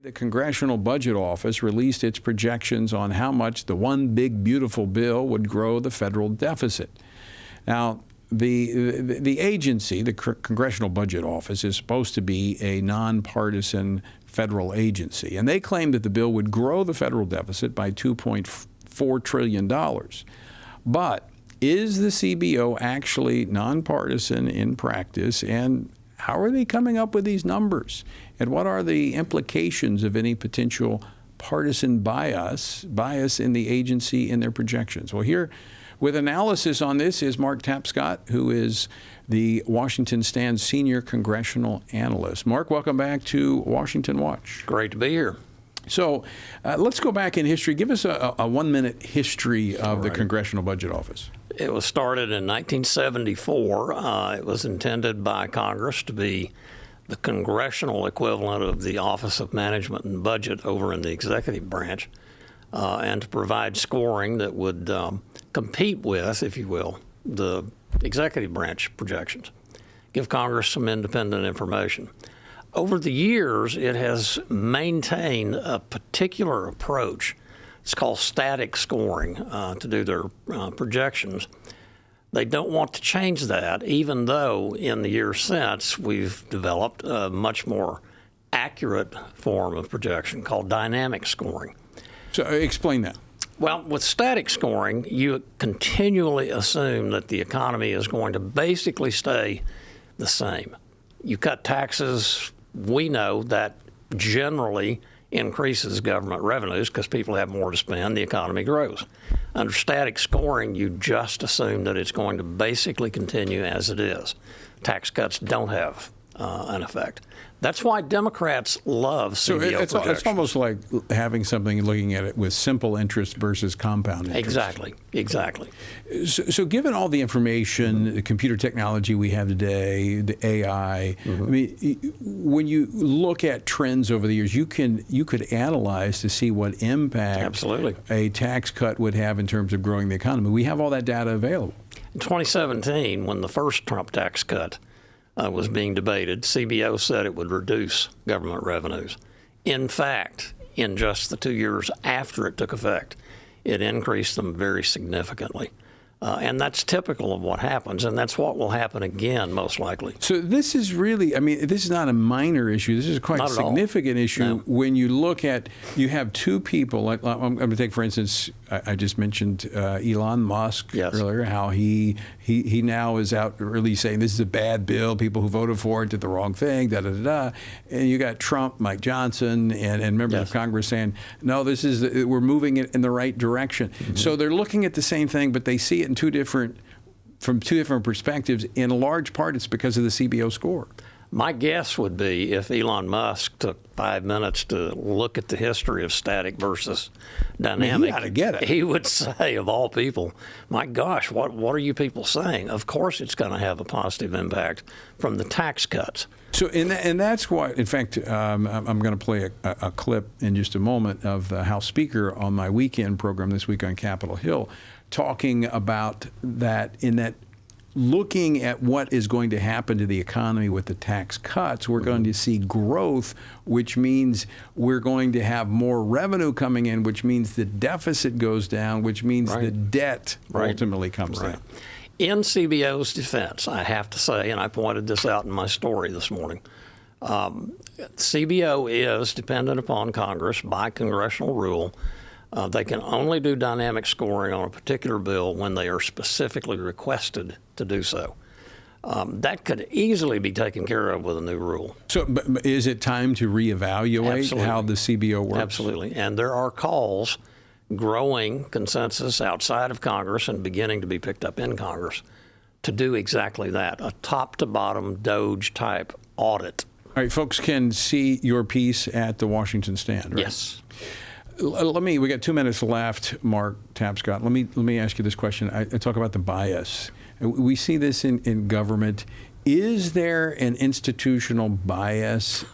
The Congressional Budget Office released its projections on how much the one big beautiful bill would grow the federal deficit. Now, the agency, the Congressional Budget Office, is supposed to be a nonpartisan federal agency, and they claim that the bill would grow the federal deficit by $2.4 trillion. But is the CBO actually nonpartisan in practice, and how are they coming up with these numbers? And what are the implications of any potential partisan bias in the agency in their projections? Well, here with analysis on this is Mark Tapscott, who is the Washington Stand Senior Congressional Analyst. Mark, welcome back to Washington Watch. Great to be here. So let's go back in history. Give us a 1-minute history of the Congressional Budget Office. It was started in 1974. It was intended by Congress to be the congressional equivalent of the Office of Management and Budget over in the executive branch, and to provide scoring that would compete with, if you will, the executive branch projections, give Congress some independent information. Over the years, it has maintained a particular approach. It's called static scoring to do their projections. They don't want to change that, even though in the years since we've developed a much more accurate form of projection called dynamic scoring. So explain that. Well, with static scoring, you continually assume that the economy is going to basically stay the same. You cut taxes, we know that generally increases government revenues because people have more to spend, the economy grows. Under static scoring, you just assume that it's going to basically continue as it is. Tax cuts don't have an effect. That's why Democrats love CBO projections. It's almost like having something, looking at it with simple interest versus compound interest. Exactly. So given all the information, the computer technology we have today, the AI, I mean, when you look at trends over the years, you could analyze to see what impact a tax cut would have in terms of growing the economy. We have all that data available. In 2017, when the first Trump tax cut was being debated, CBO said it would reduce government revenues. In fact, in just the 2 years after it took effect, it increased them very significantly. And that's typical of what happens, and that's what will happen again, most likely. So this is really, I mean, this is not a minor issue. This is quite a significant issue. When you look at, you have two people, like I'm going to take, for instance, I just mentioned Elon Musk earlier, how he now is out really saying this is a bad bill. People who voted for it did the wrong thing, da-da-da-da. And you got Trump, Mike Johnson, and members of Congress saying, no, we're moving it in the right direction. So they're looking at the same thing, but they see it from two different perspectives. In large part, it's because of the CBO score. My guess would be if Elon Musk took 5 minutes to look at the history of static versus dynamic, he would say, of all people, my gosh, what are you people saying? Of course it's going to have a positive impact from the tax cuts. So, and that's why, in fact, I'm going to play a clip in just a moment of the House Speaker on my weekend program this week on Capitol Hill, talking about that, in that looking at what is going to happen to the economy with the tax cuts, we're going to see growth, which means we're going to have more revenue coming in, which means the deficit goes down, which means the debt ultimately comes down. In CBO's defense, I have to say, and I pointed this out in my story this morning, CBO is dependent upon Congress by congressional rule. They can only do dynamic scoring on a particular bill when they are specifically requested to do so. That could easily be taken care of with a new rule. So is it time to reevaluate how the CBO works? Absolutely. And there are calls, growing consensus outside of Congress and beginning to be picked up in Congress, to do exactly that, a top-to-bottom DOGE-type audit. All right, folks can see your piece at the Washington Stand, right? Yes. We got 2 minutes left, Mark Tapscott. Let me ask you this question. I talk about the bias. We see this in government. Is there an institutional bias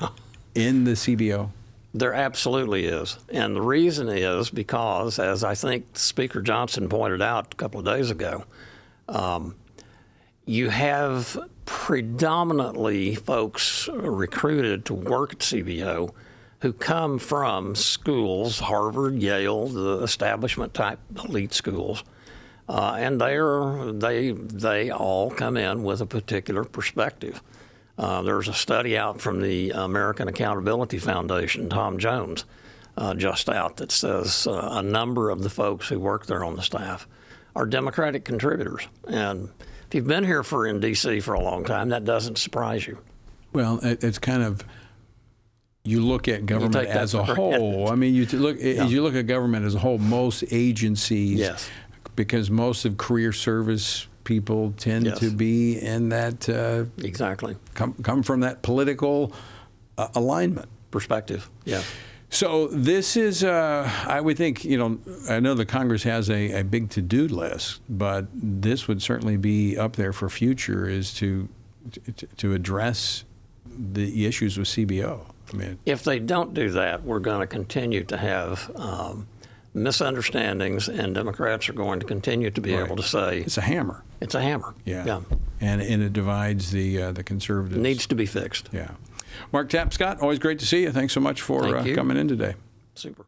in the CBO? There absolutely is. And the reason is because, as I think Speaker Johnson pointed out a couple of days ago, you have predominantly folks recruited to work at CBO who come from schools, Harvard, Yale, the establishment-type elite schools, and they all come in with a particular perspective. There's a study out from the American Accountability Foundation, Tom Jones, just out, that says a number of the folks who work there on the staff are Democratic contributors. And if you've been here in D.C. for a long time, that doesn't surprise you. Well, it's kind of, you look at government as a whole. I mean, you look at government as a whole, most agencies, yes, because most of career service people tend yes, to be in that exactly come from that political alignment perspective. Yeah. So this is, I would think, I know the Congress has a big to-do list, but this would certainly be up there for future, is to address the issues with CBO. I mean, if they don't do that, we're going to continue to have misunderstandings, and Democrats are going to continue to be able to say it's a hammer. It's a hammer. Yeah. And it divides the conservatives. It needs to be fixed. Yeah. Mark Tapscott, always great to see you. Thanks so much for coming in today. Super.